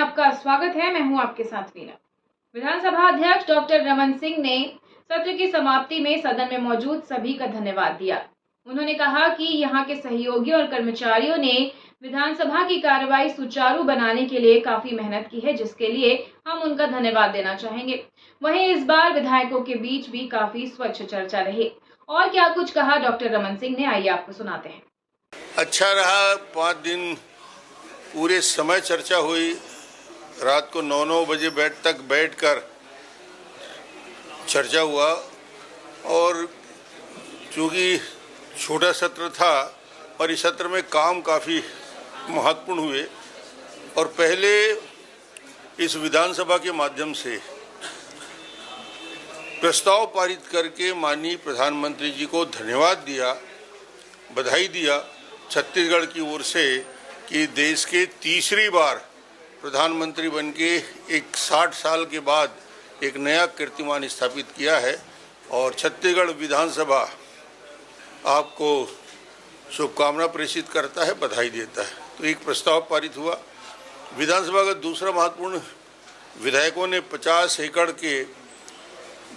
आपका स्वागत है। मैं हूं आपके साथ वीना। विधानसभा अध्यक्ष डॉक्टर रमन सिंह ने सत्र की समाप्ति में सदन में मौजूद सभी का धन्यवाद दिया। उन्होंने कहा कि यहां के सहयोगियों और कर्मचारियों ने विधानसभा की कार्रवाई सुचारू बनाने के लिए काफी मेहनत की है, जिसके लिए हम उनका धन्यवाद देना चाहेंगे। वहीं इस बार विधायकों के बीच भी काफी स्वच्छ चर्चा रही। और क्या कुछ कहा डॉक्टर रमन सिंह ने, आइए आपको सुनाते हैं। अच्छा रहा, 5 दिन पूरे समय चर्चा हुई। रात को 9-9 बजे तक बैठकर चर्चा हुआ और चूँकि छोटा सत्र था और इस सत्र में काम काफ़ी महत्वपूर्ण हुए और पहले इस विधानसभा के माध्यम से प्रस्ताव पारित करके माननीय प्रधानमंत्री जी को धन्यवाद दिया, बधाई दिया छत्तीसगढ़ की ओर से कि देश के तीसरी बार प्रधानमंत्री बनके एक 60 साल के बाद एक नया कीर्तिमान स्थापित किया है और छत्तीसगढ़ विधानसभा आपको शुभकामना प्रेषित करता है, बधाई देता है। तो एक प्रस्ताव पारित हुआ। विधानसभा का दूसरा महत्वपूर्ण, विधायकों ने 50 एकड़ के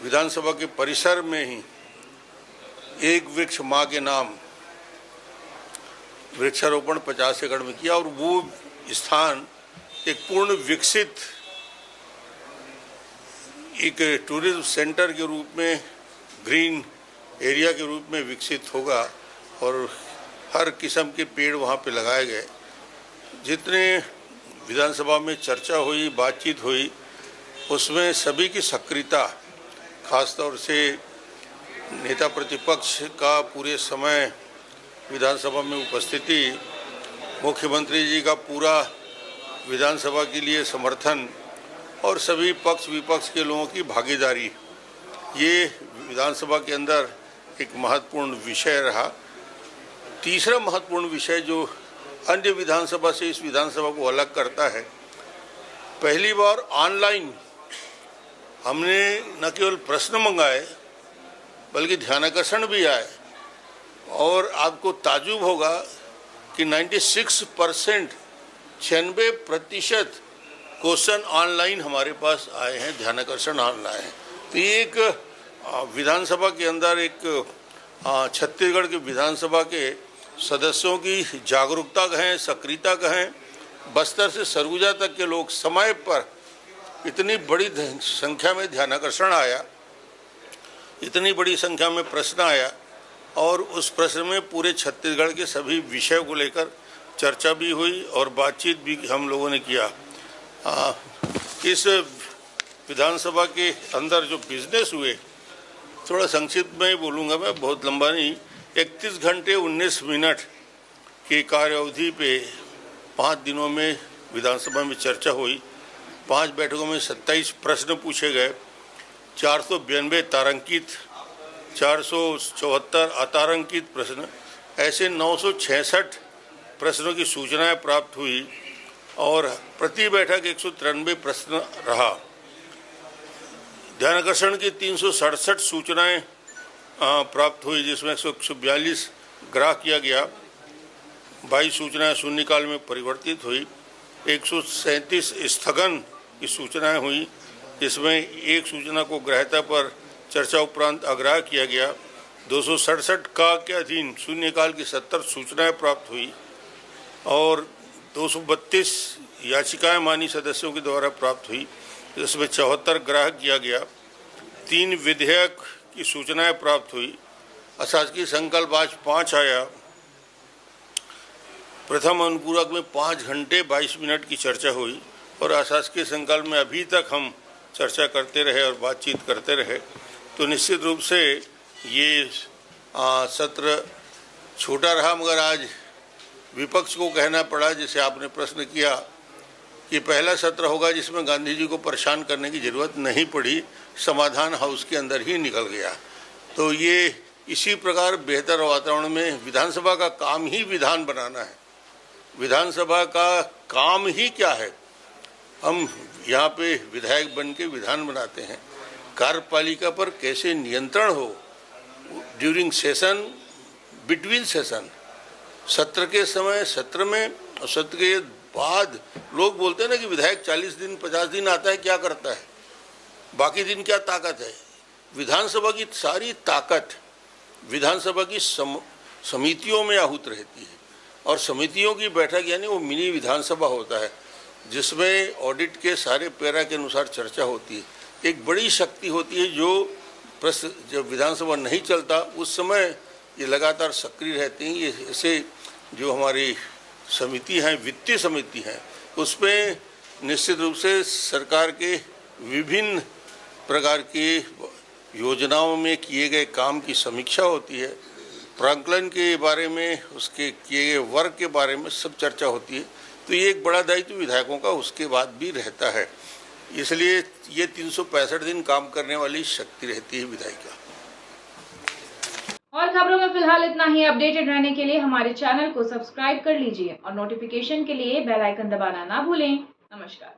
विधानसभा के परिसर में ही एक वृक्ष माँ के नाम वृक्षारोपण 50 एकड़ में किया और वो स्थान एक पूर्ण विकसित एक टूरिज्म सेंटर के रूप में, ग्रीन एरिया के रूप में विकसित होगा और हर किस्म के पेड़ वहाँ पे लगाए गए। जितने विधानसभा में चर्चा हुई, बातचीत हुई, उसमें सभी की सक्रियता, खासतौर से नेता प्रतिपक्ष का पूरे समय विधानसभा में उपस्थिति, मुख्यमंत्री जी का पूरा विधानसभा के लिए समर्थन और सभी पक्ष विपक्ष के लोगों की भागीदारी, ये विधानसभा के अंदर एक महत्वपूर्ण विषय रहा। तीसरा महत्वपूर्ण विषय जो अन्य विधानसभा से इस विधानसभा को अलग करता है, पहली बार ऑनलाइन हमने न केवल प्रश्न मंगाए बल्कि ध्यानाकर्षण भी आए और आपको ताज्जुब होगा कि 96% 96% क्वेश्चन ऑनलाइन हमारे पास आए हैं, ध्यानाकर्षण ऑनलाइन है। तो ये एक विधानसभा के अंदर एक छत्तीसगढ़ के विधानसभा के सदस्यों की जागरूकता कहें, सक्रियता कहें, बस्तर से सरगुजा तक के लोग समय पर इतनी बड़ी संख्या में ध्यानाकर्षण आया, इतनी बड़ी संख्या में प्रश्न आया और उस प्रश्न में पूरे छत्तीसगढ़ के सभी विषयों को लेकर चर्चा भी हुई और बातचीत भी हम लोगों ने किया। इस विधानसभा के अंदर जो बिजनेस हुए, थोड़ा संक्षिप्त में ही बोलूँगा मैं, बहुत लंबा नहीं। 31 घंटे 19 मिनट की कार्य अवधि पे 5 दिनों में विधानसभा में चर्चा हुई। 5 बैठकों में 27 प्रश्न पूछे गए, 492 तारांकित, 474 अतारांकित प्रश्न, ऐसे 966 प्रश्नों की सूचनाएं प्राप्त हुई और प्रति बैठक 193 प्रश्न रहा। ध्यानाकर्षण की 367 सूचनाएं प्राप्त हुई, जिसमें 142 ग्राह्य किया गया, 22 सूचनाएं शून्यकाल में परिवर्तित हुई, 137 स्थगन की सूचनाएं हुई, जिसमें एक सूचना को ग्राह्यता पर चर्चा उपरांत अग्राह्य किया गया। 267 का के अधीन शून्यकाल की 70 सूचनाएं प्राप्त हुई और 232 याचिकाएं माननीय सदस्यों के द्वारा प्राप्त हुई, जिसमें 74 ग्राह्य किया गया। 3 विधेयक की सूचनाएं प्राप्त हुई। अशासकीय संकल्प आज 5 आया। प्रथम अनुपूरक में 5 घंटे 22 मिनट की चर्चा हुई और अशासकीय संकल्प में अभी तक हम चर्चा करते रहे और बातचीत करते रहे। तो निश्चित रूप से ये सत्र छोटा रहा, मगर आज विपक्ष को कहना पड़ा, जैसे आपने प्रश्न किया, कि पहला सत्र होगा जिसमें गांधी जी को परेशान करने की जरूरत नहीं पड़ी, समाधान हाउस के अंदर ही निकल गया। तो ये इसी प्रकार बेहतर वातावरण में विधानसभा का काम ही विधान बनाना है। विधानसभा का काम ही क्या है, हम यहाँ पे विधायक बन के विधान बनाते हैं। कार्यपालिका पर कैसे नियंत्रण हो ड्यूरिंग सेशन, बिटवीन सेशन, सत्र के समय सत्र में और सत्र के बाद लोग बोलते हैं ना कि विधायक 40 दिन 50 दिन आता है, क्या करता है, बाकी दिन क्या ताकत है। विधानसभा की सारी ताकत विधानसभा की समितियों में आहूत रहती है, और समितियों की बैठक यानी वो मिनी विधानसभा होता है, जिसमें ऑडिट के सारे पैरा के अनुसार चर्चा होती है। एक बड़ी शक्ति होती है जो जब विधानसभा नहीं चलता उस समय ये लगातार सक्रिय रहती हैं। ये ऐसे जो हमारी समिति हैं, वित्तीय समिति हैं, उसमें निश्चित रूप से सरकार के विभिन्न प्रकार की योजनाओं में किए गए काम की समीक्षा होती है, प्रांकलन के बारे में, उसके किए गए वर्क के बारे में सब चर्चा होती है। तो ये एक बड़ा दायित्व विधायकों का उसके बाद भी रहता है, इसलिए ये 365 दिन काम करने वाली शक्ति रहती है विधायिका। और खबरों में फिलहाल इतना ही। अपडेटेड रहने के लिए हमारे चैनल को सब्सक्राइब कर लीजिए और नोटिफिकेशन के लिए बेल आइकन दबाना ना भूलें। नमस्कार।